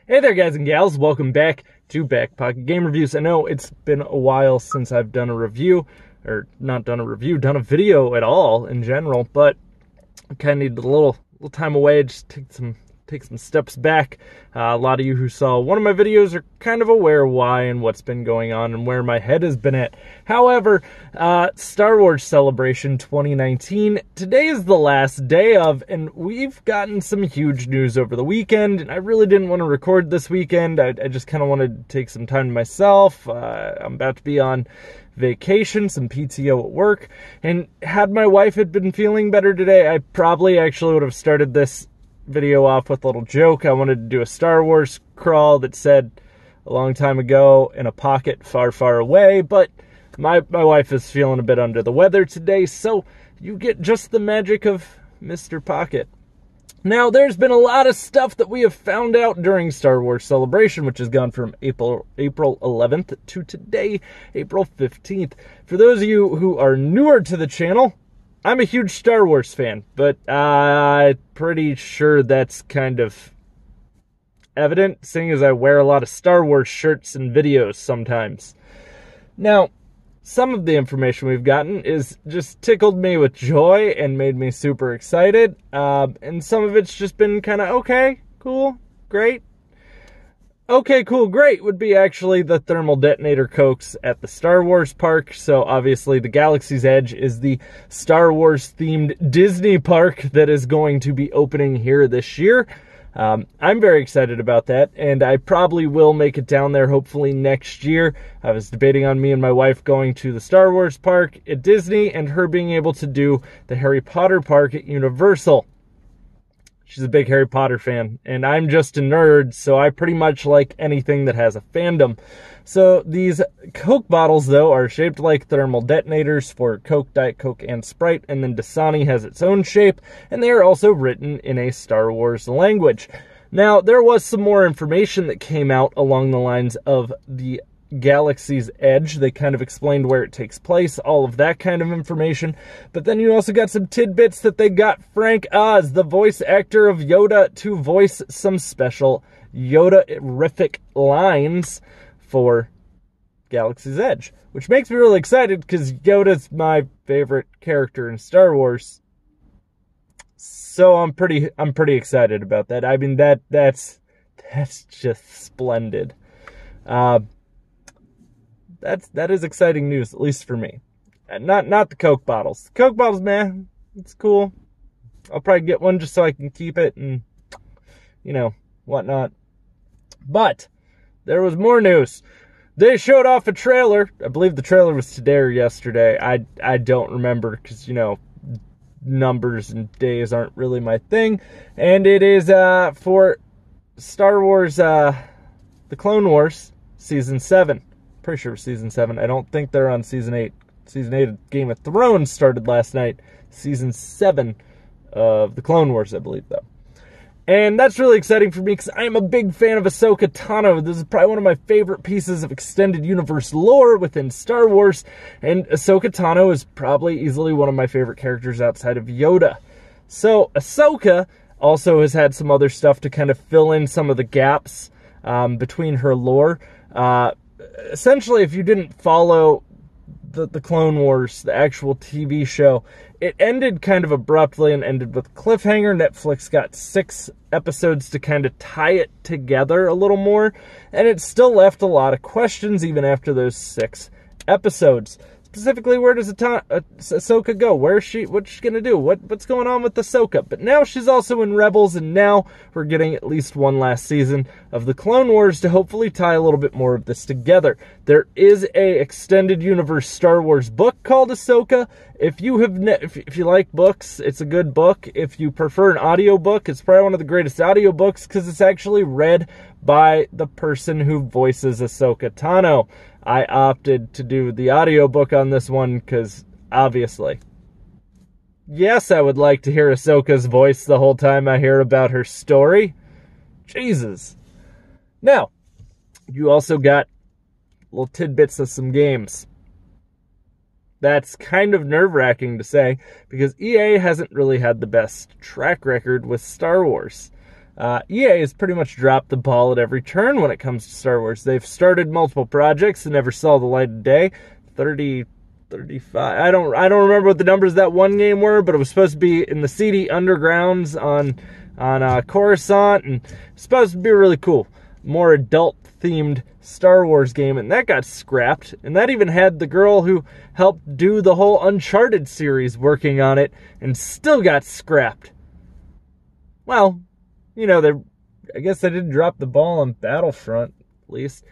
Hey there, guys and gals. Welcome back to Back Pocket Game Reviews. I know it's been a while since I've done a review, or not done a review, done a video at all in general, but I kind of need a little time away, just take some steps back. A lot of you who saw one of my videos are kind of aware why and what's been going on and where my head has been at. However, Star Wars Celebration 2019, today is the last day of, and we've gotten some huge news over the weekend, and I really didn't want to record this weekend. I just kind of wanted to take some time to myself. I'm about to be on vacation, some PTO at work, and had my wife had been feeling better today, I probably actually would have started this video off with a little joke. I wanted to do a Star Wars crawl that said a long time ago in a pocket far, far away, but my wife is feeling a bit under the weather today, so you get just the magic of Mr. Pocket. Now, there's been a lot of stuff that we have found out during Star Wars Celebration, which has gone from April 11th to today, April 15th. For those of you who are newer to the channel, I'm a huge Star Wars fan, but I'm pretty sure that's kind of evident, seeing as I wear a lot of Star Wars shirts and videos sometimes. Now, some of the information we've gotten is just tickled me with joy and made me super excited, and some of it's just been kind of okay, cool, great. Okay, cool, great would be actually the thermal detonator cokes at the Star Wars park. So obviously the Galaxy's Edge is the Star Wars themed Disney park that is going to be opening here this year. I'm very excited about that, and I probably will make it down there hopefully next year. I was debating on me and my wife going to the Star Wars park at Disney and her being able to do the Harry Potter park at Universal. She's a big Harry Potter fan, and I'm just a nerd, so I pretty much like anything that has a fandom. So these Coke bottles, though, are shaped like thermal detonators for Coke, Diet Coke, and Sprite, and then Dasani has its own shape, and they are also written in a Star Wars language. Now, there was some more information that came out along the lines of the Galaxy's Edge. They kind of explained where it takes place, all of that kind of information. But then you also got some tidbits that they got Frank Oz, the voice actor of Yoda, to voice some special Yoda-rific lines for Galaxy's Edge, which makes me really excited because Yoda's my favorite character in Star Wars. So I'm pretty excited about that. I mean, that's just splendid. That is exciting news, at least for me. And not the Coke bottles. The Coke bottles, man, it's cool. I'll probably get one just so I can keep it and, you know, whatnot. But there was more news. They showed off a trailer. I believe the trailer was today or yesterday. I don't remember because, you know, numbers and days aren't really my thing. And it is for Star Wars, the Clone Wars, Season 7. Pretty sure Season 7. I don't think they're on Season 8. Season 8 of Game of Thrones started last night. Season 7 of the Clone Wars, I believe, though. And that's really exciting for me because I am a big fan of Ahsoka Tano. This is probably one of my favorite pieces of extended universe lore within Star Wars. And Ahsoka Tano is probably easily one of my favorite characters outside of Yoda. So Ahsoka also has had some other stuff to kind of fill in some of the gaps between her lore. Essentially, if you didn't follow the Clone Wars, the actual TV show, it ended kind of abruptly and ended with a cliffhanger. Netflix got 6 episodes to kind of tie it together a little more, and it still left a lot of questions even after those 6 episodes. Specifically, where does Ahsoka go? Where's she? What's she gonna do? What's going on with Ahsoka? But now she's also in Rebels, and now we're getting at least one last season of the Clone Wars to hopefully tie a little bit more of this together. There is a extended universe Star Wars book called Ahsoka. If you have, if you like books, it's a good book. If you prefer an audiobook, it's probably one of the greatest audiobooks because it's actually read by the person who voices Ahsoka Tano. I opted to do the audiobook on this one because, obviously, yes, I would like to hear Ahsoka's voice the whole time I hear about her story. Jesus. Now, you also got little tidbits of some games. That's kind of nerve-wracking to say because EA hasn't really had the best track record with Star Wars. EA has pretty much dropped the ball at every turn when it comes to Star Wars. They've started multiple projects that never saw the light of day. 30, 35. I don't remember what the numbers of that one game were, but it was supposed to be in the seedy undergrounds on Coruscant, and it's supposed to be really cool. More adult-themed Star Wars game, and that got scrapped. And that even had the girl who helped do the whole Uncharted series working on it, and still got scrapped. Well, you know, I guess they didn't drop the ball on Battlefront, at least.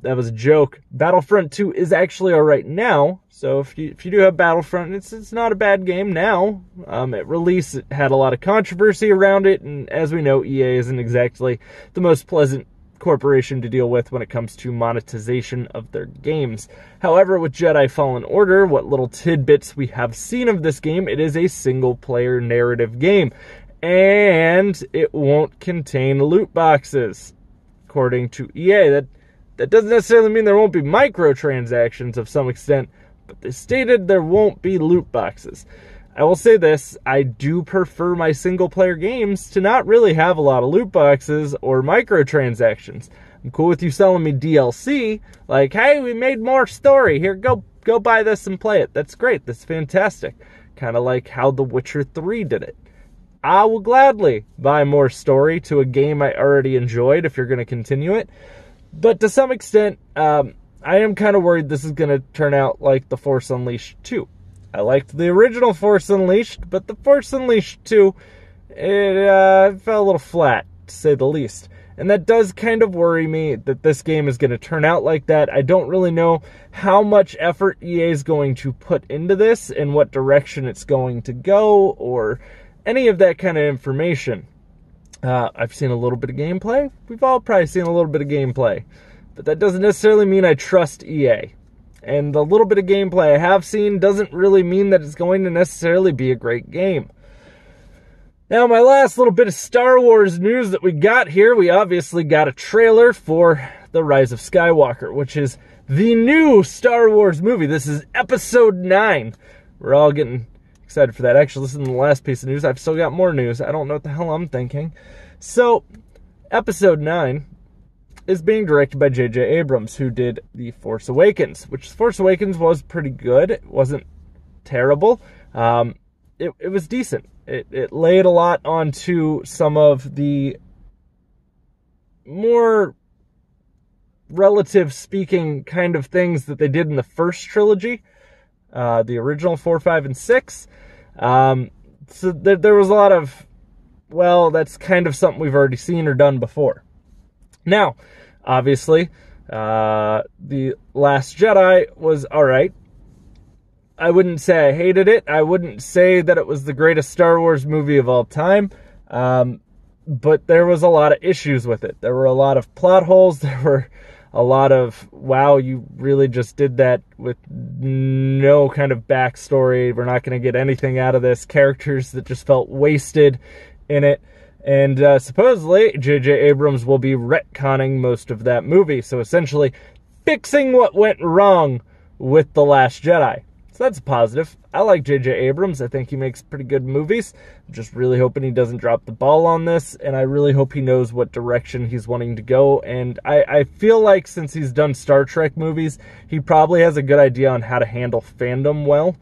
That was a joke. Battlefront 2 is actually alright now, so if you do have Battlefront, it's not a bad game now. At release, it had a lot of controversy around it, and as we know, EA isn't exactly the most pleasant corporation to deal with when it comes to monetization of their games. However, with Jedi Fallen Order, what little tidbits we have seen of this game, it is a single-player narrative game, and it won't contain loot boxes, according to EA. That doesn't necessarily mean there won't be microtransactions of some extent, but they stated there won't be loot boxes. I will say this, I do prefer my single-player games to not really have a lot of loot boxes or microtransactions. I'm cool with you selling me DLC, like, hey, we made more story, here, go buy this and play it. That's great, that's fantastic. Kind of like how The Witcher 3 did it. I will gladly buy more story to a game I already enjoyed if you're going to continue it. But to some extent, I am kind of worried this is going to turn out like The Force Unleashed 2. I liked the original Force Unleashed, but The Force Unleashed 2, it fell a little flat, to say the least. And that does kind of worry me that this game is going to turn out like that. I don't really know how much effort EA is going to put into this and what direction it's going to go or any of that kind of information. I've seen a little bit of gameplay. We've all probably seen a little bit of gameplay. But that doesn't necessarily mean I trust EA. And the little bit of gameplay I have seen doesn't really mean that it's going to necessarily be a great game. Now, my last little bit of Star Wars news that we got here, we obviously got a trailer for The Rise of Skywalker, which is the new Star Wars movie. This is Episode 9. We're all getting excited for that. Actually, listen to the last piece of news. I've still got more news. I don't know what the hell I'm thinking. So, Episode 9 is being directed by J.J. Abrams, who did The Force Awakens, which Force Awakens was pretty good. It wasn't terrible. It was decent. It laid a lot onto some of the more relative speaking kind of things that they did in the first trilogy, the original 4, 5, and 6. So there was a lot of, well, that's kind of something we've already seen or done before. Now, obviously, The Last Jedi was alright. I wouldn't say I hated it. I wouldn't say that it was the greatest Star Wars movie of all time. But there was a lot of issues with it. There were a lot of plot holes. There were a lot of, wow, you really just did that with no kind of backstory. We're not going to get anything out of this. Characters that just felt wasted in it. And supposedly, J.J. Abrams will be retconning most of that movie. So essentially, fixing what went wrong with The Last Jedi. So that's a positive. I like J.J. Abrams. I think he makes pretty good movies. I'm just really hoping he doesn't drop the ball on this. And I really hope he knows what direction he's wanting to go. And I feel like since he's done Star Trek movies, he probably has a good idea on how to handle fandom well.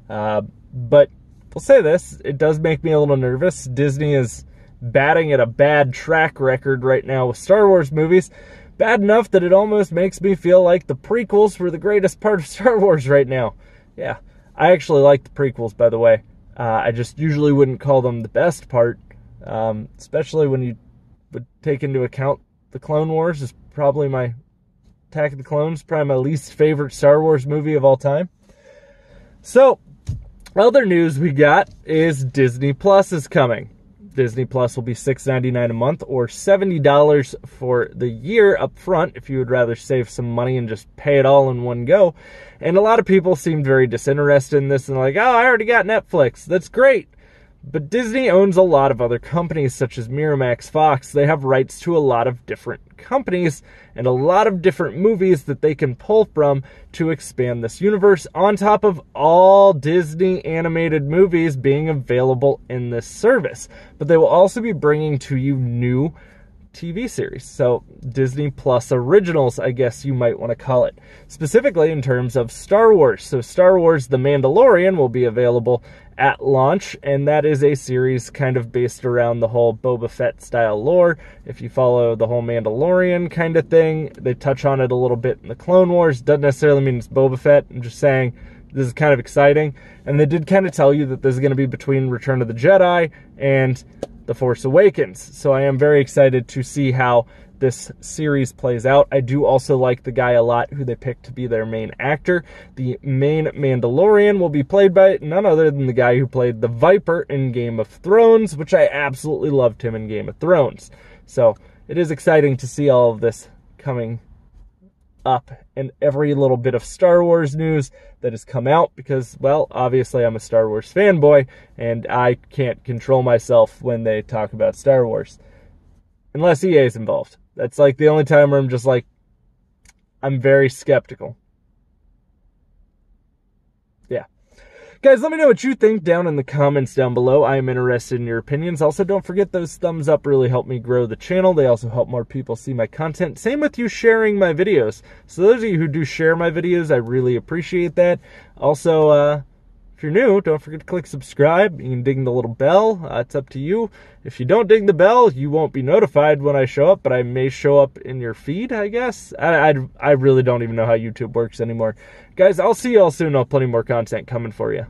But I'll say this. It does make me a little nervous. Disney is batting at a bad track record right now with Star Wars movies. Bad enough that it almost makes me feel like the prequels were the greatest part of Star Wars right now. Yeah, I actually like the prequels, by the way. I just usually wouldn't call them the best part, especially when you would take into account the Clone Wars is probably my Attack of the Clones, probably my least favorite Star Wars movie of all time. So, other news we got is Disney Plus is coming. Disney Plus will be $6.99 a month or $70 for the year up front if you would rather save some money and just pay it all in one go. And a lot of people seemed very disinterested in this and like, oh, I already got Netflix. That's great. But Disney owns a lot of other companies such as Miramax, Fox. They have rights to a lot of different companies and a lot of different movies that they can pull from to expand this universe, on top of all Disney animated movies being available in this service. But they will also be bringing to you new TV series. So Disney Plus originals, I guess you might want to call it. Specifically in terms of Star Wars. So Star Wars The Mandalorian will be available at launch, and that is a series kind of based around the whole Boba Fett style lore. If you follow the whole Mandalorian kind of thing, they touch on it a little bit in the Clone Wars. Doesn't necessarily mean it's Boba Fett. I'm just saying this is kind of exciting. And they did kind of tell you that this is going to be between Return of the Jedi and The Force Awakens. So I am very excited to see how this series plays out. I do also like the guy a lot who they picked to be their main actor. The main Mandalorian will be played by none other than the guy who played the Viper in Game of Thrones, which I absolutely loved him in Game of Thrones. So it is exciting to see all of this coming up and every little bit of Star Wars news that has come out, because, well, obviously I'm a Star Wars fanboy and I can't control myself when they talk about Star Wars. Unless EA is involved. That's like the only time where I'm just like, I'm very skeptical. Yeah. Guys, let me know what you think down in the comments down below. I am interested in your opinions. Also, don't forget those thumbs up really help me grow the channel. They also help more people see my content. Same with you sharing my videos. So those of you who do share my videos, I really appreciate that. Also, if you're new, don't forget to click subscribe. You can ding the little bell. It's up to you. If you don't ding the bell, you won't be notified when I show up, but I may show up in your feed, I guess. I really don't even know how YouTube works anymore. Guys, I'll see you all soon. I'll have plenty more content coming for you.